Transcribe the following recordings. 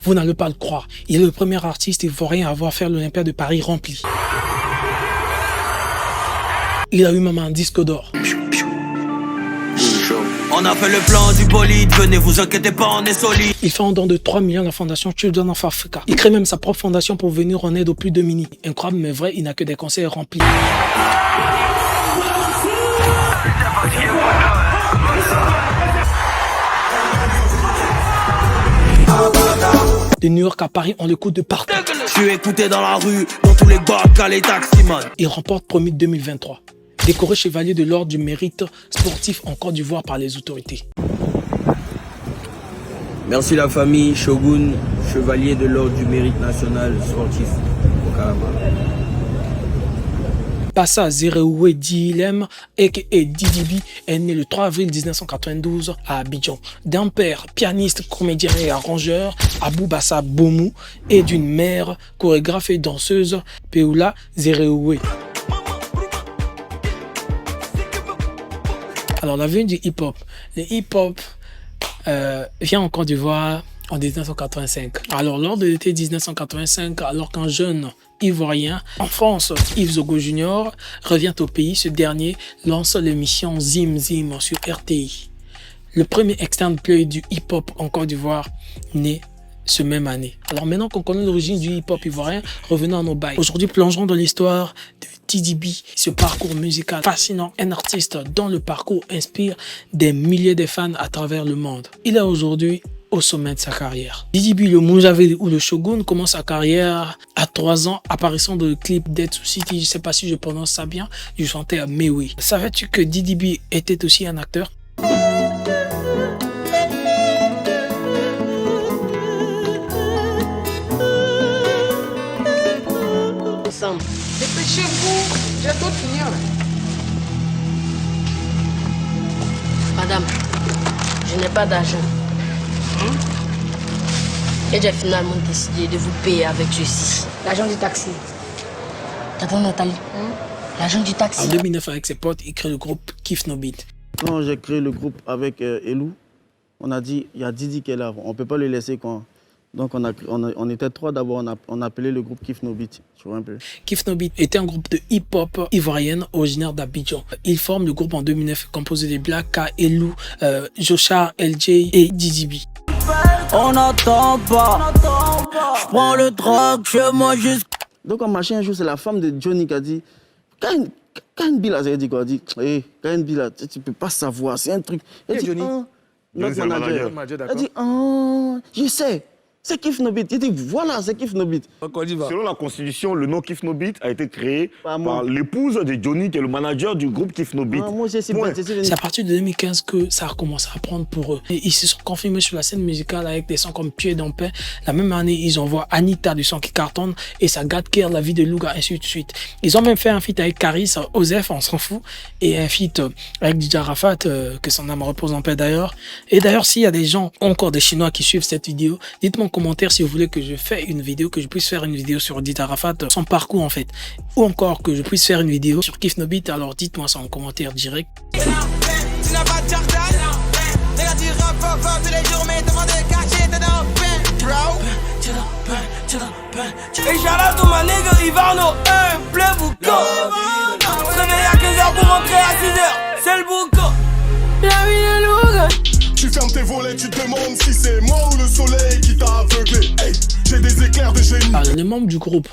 Vous n'allez pas le croire. Il est le premier artiste ivoirien à avoir fait l'Olympia de Paris rempli. Il a eu même un disque d'or. On a fait le plan du bolide, venez vous inquiétez pas, on est solide. Il fait un don de 3 millions à la fondation Children of Africa. Il crée même sa propre fondation pour venir en aide aux plus démunis. Incroyable mais vrai, il n'a que des concerts remplis. De New York à Paris, on l'écoute de partout. Je suis écouté dans la rue, dans tous les bars, les taximans. Il remporte Promis 2023. Décoré chevalier de l'ordre du mérite sportif en Côte d'Ivoire par les autorités. Merci la famille Shogun, chevalier de l'ordre du mérite national sportif au Karama. Bassa Zereoué Dilem, a.k.a. Didi est né le 3 avril 1992 à Abidjan. D'un père pianiste, comédien et arrangeur, Abou Bassa Bomou, et d'une mère chorégraphe et danseuse, Peoula Zereoué. Alors, la venue du hip-hop. Le hip-hop vient en Côte d'Ivoire en 1985. Alors, lors de l'été 1985, alors qu'un jeune Ivoirien, en France, Yves Zogo Junior, revient au pays, ce dernier lance l'émission Zim Zim sur RTI. Le premier externe play du hip-hop en Côte d'Ivoire né ce même année. Alors maintenant qu'on connaît l'origine du hip-hop ivoirien, revenons à nos bails. Aujourd'hui, plongeons dans l'histoire de TDB, ce parcours musical fascinant, un artiste dont le parcours inspire des milliers de fans à travers le monde. Il est aujourd'hui au sommet de sa carrière. DDB, le Mojave ou le Shogun, commence sa carrière à 3 ans, apparition de clip Dead City, je ne sais pas si je prononce ça bien, du chanteur Mewi. Savais-tu que DDB était aussi un acteur? Dépêchez-vous, j'ai tout finir là. Madame, je n'ai pas d'argent. Et j'ai finalement décidé de vous payer avec ceci. L'argent du taxi. T'entends Nathalie? L'argent du taxi. En 2009, avec ses potes, il crée le groupe Kif No Beat. Quand j'ai créé le groupe avec Elou, on a dit, il y a Didi qui est là, on ne peut pas le laisser quand... Donc on était 3 d'abord, on a appelé le groupe Kif No Beat, tu vois un peu. Kif No Beat était un groupe de hip-hop ivoirienne originaire d'Abidjan. Il forme le groupe en 2009 composé de Blacka, Elou, Joshar, LJ et DDB. On n'attend pas, je prends le drogue, je mange juste. Donc on marchait un jour, c'est la femme de Johnny qui a dit, quand une bille là, ça dit quoi? Elle dit, hey, quand une bille là, tu peux pas savoir, c'est un truc. Elle dit, Johnny? Notre manager. Elle dit, je sais. C'est Kif No Beat. Il dit, voilà, c'est Kif No Beat. Selon la Constitution, le nom Kif No Beat a été créé par l'épouse de Johnny, qui est le manager du groupe Kif No Beat. C'est à partir de 2015 que ça a commencé à prendre pour eux. Et ils se sont confirmés sur la scène musicale avec des sons comme Pied dans Pain. La même année, ils envoient Anita, du son qui cartonne, et ça gâte Kerr, La vie de Louga, ainsi de suite. Ils ont même fait un feat avec Caris, Osef, on s'en fout, et un feat avec DJ Arafat, que son âme repose en paix d'ailleurs. Et d'ailleurs, s'il y a des gens, encore des Chinois qui suivent cette vidéo, dites-moi en commentaire si vous voulez que je fasse une vidéo, que je puisse faire une vidéo sur DJ Arafat, son parcours en fait, ou encore que je puisse faire une vidéo sur Kif No Beat. Alors dites-moi ça en commentaire direct. Tu fermes tes volets, tu te demandes si c'est moi ou le soleil qui t'a aveuglé. Hey, j'ai des éclairs de génie. Alors, les membres du groupe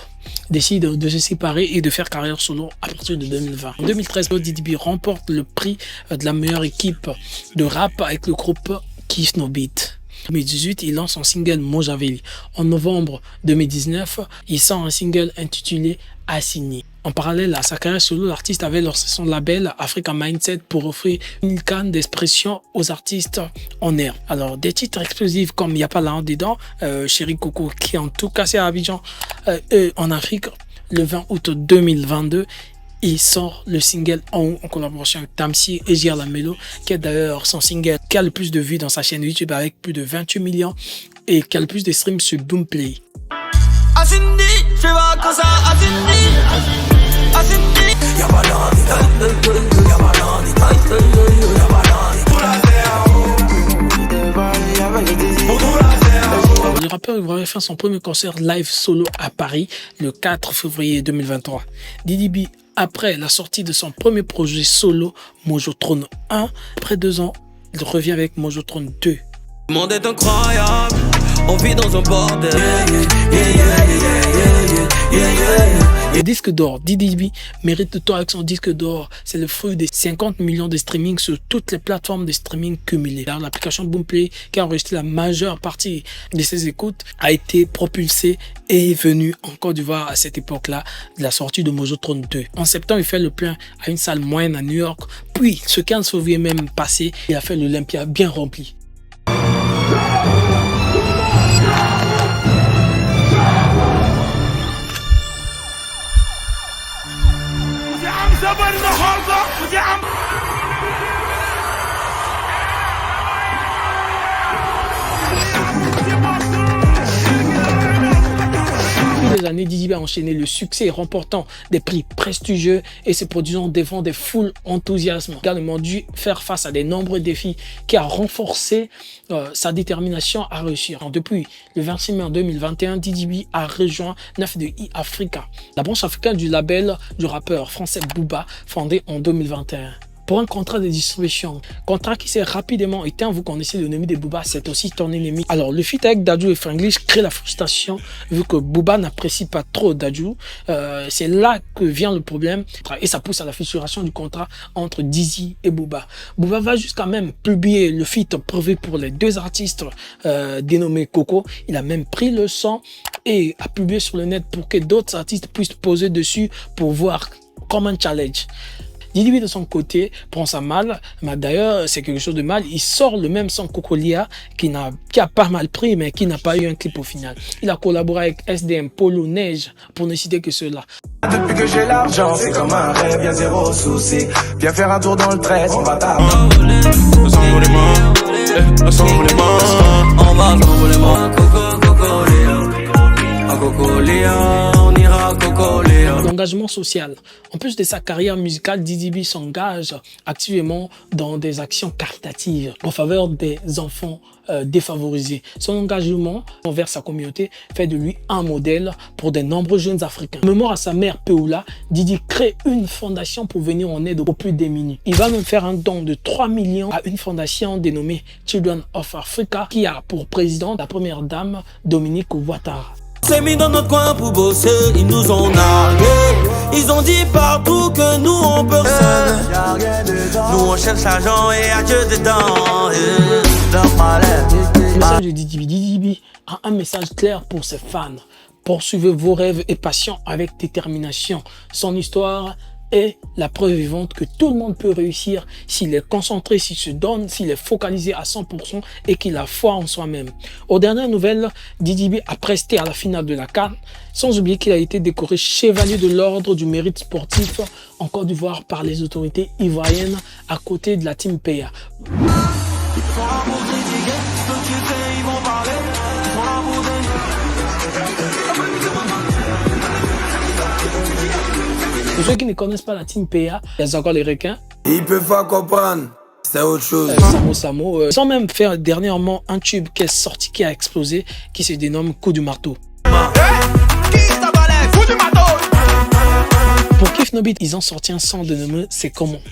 décident de se séparer et de faire carrière solo à partir de 2020. En 2013, DDB remporte le prix de la meilleure équipe de rap avec le groupe Kif No Beat. En 2018, il lance son single Mojave. En novembre 2019, il sort un single intitulé Assigné. En parallèle à sa carrière solo, l'artiste avait lancé son label Africa Mindset pour offrir une canne d'expression aux artistes en air. Alors, des titres explosifs comme Y'a pas là dedans, Chéri Coco, qui en tout cas c'est à Abidjan, en Afrique, le 20 août 2022. Il sort le single en collaboration avec Tamsi et Gir Lamelo, qui est d'ailleurs son single qui a le plus de vues dans sa chaîne YouTube avec plus de 28 millions et qui a le plus de streams sur Boomplay. le rappeur ivoirien fait son premier concert live solo à Paris le 4 février 2023. Didi B, après la sortie de son premier projet solo, Mojotrone 1, après 2 ans, il revient avec Mojotrone 2. Le monde est incroyable, on vit dans un bordel. Le disque d'or, Didi B mérite de toi avec son disque d'or. C'est le fruit des 50 millions de streaming sur toutes les plateformes de streaming cumulées. L'application Boomplay, qui a enregistré la majeure partie de ses écoutes, a été propulsée et est venue en Côte d'Ivoire à cette époque-là de la sortie de Mojotrone 2. En septembre, il fait le plein à une salle moyenne à New York. Puis, ce 15 février même passé, il a fait l'Olympia bien rempli. Depuis des années, Didi B a enchaîné le succès, remportant des prix prestigieux et se produisant devant des foules enthousiastes. Il a également dû faire face à de nombreux défis qui a renforcé sa détermination à réussir. Depuis le 26 mai 2021, Didi B a rejoint 9 de Africa, la branche africaine du label du rappeur français Booba, fondé en 2021. Pour un contrat de distribution, contrat qui s'est rapidement éteint. Vous connaissez le nom de Booba, c'est aussi tourné les mythes. Alors, le feat avec Dadju et Franglish crée la frustration vu que Booba n'apprécie pas trop Dadju. C'est là que vient le problème et ça pousse à la fissuration du contrat entre Dizzy et Booba. Booba va jusqu'à même publier le feat prévu pour les 2 artistes dénommés Coco. Il a même pris le son et a publié sur le net pour que d'autres artistes puissent poser dessus pour voir comme un challenge. Didi B de son côté prend ça mal, mais d'ailleurs c'est quelque chose de mal. Il sort le même son Cocolia qui a pas mal pris mais qui n'a pas eu un clip au final. Il a collaboré avec SDM, Polo, Neige pour ne citer que ceux-là. Depuis que j'ai l'argent, c'est comme un rêve, y'a zéro souci. Viens faire un tour dans le 13, on va t'avoir. On va on ira Cocolia. L'engagement social. En plus de sa carrière musicale, Didi B s'engage activement dans des actions caritatives en faveur des enfants défavorisés. Son engagement envers sa communauté fait de lui un modèle pour de nombreux jeunes Africains. En mémoire à sa mère Peoula, Didi crée une fondation pour venir en aide aux plus démunis. Il va même faire un don de 3 millions à une fondation dénommée Children of Africa qui a pour présidente la première dame Dominique Ouattara. C'est mis dans notre coin pour bosser, ils nous ont nargués. Ils ont dit partout que nous on peut rien. Nous on cherche l'argent et à Dieu dedans. Le message de Didi B a un message clair pour ses fans. Poursuivez vos rêves et passions avec détermination. Son histoire est la preuve vivante que tout le monde peut réussir s'il est concentré, s'il se donne, s'il est focalisé à 100% et qu'il a foi en soi-même. Aux dernières nouvelles, Didi B a presté à la finale de la CAN, sans oublier qu'il a été décoré chevalier de l'ordre du mérite sportif en Côte d'Ivoire par les autorités ivoiriennes à côté de la Team PA. Pour ceux qui ne connaissent pas la Team PA, il y a encore les requins. Ils peuvent pas comprendre, c'est autre chose. Samo. Ils ont même fait dernièrement un tube qui est sorti, qui a explosé, qui se dénomme Coup du marteau. Pour Kif No Beat, ils ont sorti un son dénommé C'est comment.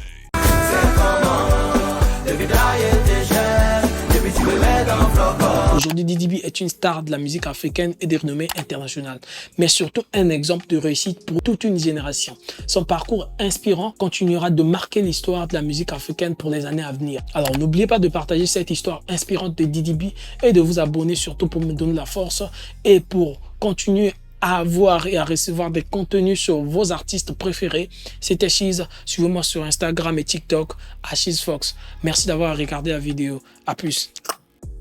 Aujourd'hui, Didi B est une star de la musique africaine et de renommée internationale, mais surtout un exemple de réussite pour toute une génération. Son parcours inspirant continuera de marquer l'histoire de la musique africaine pour les années à venir. Alors n'oubliez pas de partager cette histoire inspirante de Didi B et de vous abonner surtout pour me donner la force et pour continuer à avoir et à recevoir des contenus sur vos artistes préférés. C'était Cheese. Suivez-moi sur Instagram et TikTok à CheeseFox. Merci d'avoir regardé la vidéo. À plus.